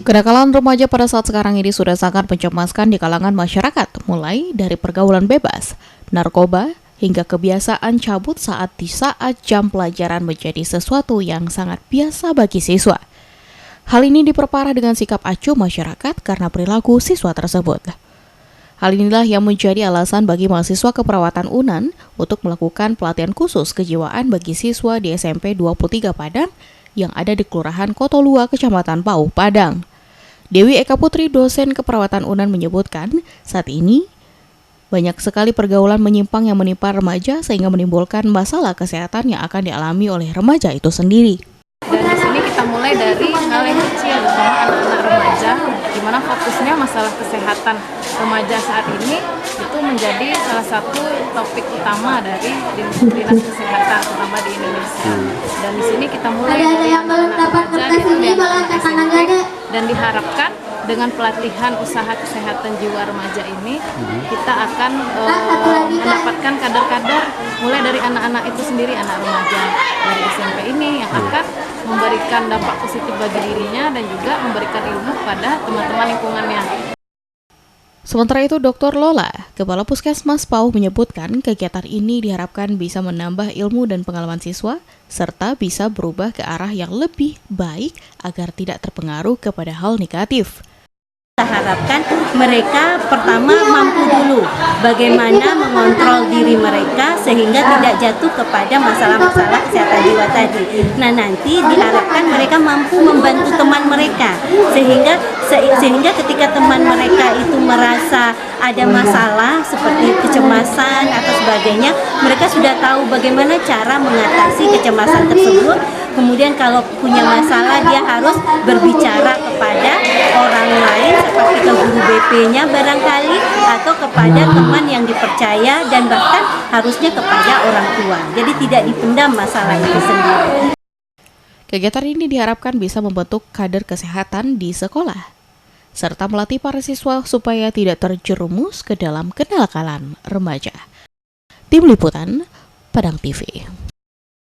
Kenakalan remaja pada saat sekarang ini sudah sangat mencemaskan di kalangan masyarakat, mulai dari pergaulan bebas, narkoba, hingga kebiasaan cabut saat jam pelajaran menjadi sesuatu yang sangat biasa bagi siswa. Hal ini diperparah dengan sikap acuh masyarakat karena perilaku siswa tersebut. Hal inilah yang menjadi alasan bagi mahasiswa keperawatan UNAN untuk melakukan pelatihan khusus kejiwaan bagi siswa di SMP 23 Padang yang ada di Kelurahan Kotolua, Kecamatan Pauh, Padang. Dewi Eka Putri, dosen keperawatan UNAN, menyebutkan saat ini banyak sekali pergaulan menyimpang yang menimpa remaja sehingga menimbulkan masalah kesehatan yang akan dialami oleh remaja itu sendiri. Dan di sini kita mulai dari hal yang kecil, sama anak-anak remaja, di mana fokusnya masalah kesehatan remaja saat ini itu menjadi salah satu topik utama dari dinas kesehatan terutama di Indonesia. Dan di sini kita mulai dari anak-anak remaja di SMP, dan diharapkan dengan pelatihan usaha kesehatan jiwa remaja ini kita akan mendapatkan kader-kader mulai dari anak-anak itu sendiri, anak remaja dari SMP ini yang akan memberikan dampak positif bagi dirinya dan juga memberikan ilmu pada teman-teman lingkungannya. Sementara itu, Dr. Lola, Kepala Puskesmas Pauh, menyebutkan kegiatan ini diharapkan bisa menambah ilmu dan pengalaman siswa, serta bisa berubah ke arah yang lebih baik agar tidak terpengaruh kepada hal negatif. Kita harapkan mereka pertama mampu dulu bagaimana mengontrol diri mereka sehingga tidak jatuh kepada masalah-masalah kesehatan jiwa tadi. Nah, nanti diharapkan mereka mampu membantu teman mereka sehingga ketika teman mereka itu merasa ada masalah seperti kecemasan atau sebagainya, mereka sudah tahu bagaimana cara mengatasi kecemasan tersebut. Kemudian kalau punya masalah dia harus berbicara kepada orang lain seperti ke guru BP-nya barangkali atau kepada teman yang dipercaya dan bahkan harusnya kepada orang tua. Jadi tidak dipendam masalah itu sendiri. Kegiatan ini diharapkan bisa membentuk kader kesehatan di sekolah, serta melatih para siswa supaya tidak terjerumus ke dalam kenakalan remaja. Tim Liputan, Padang TV.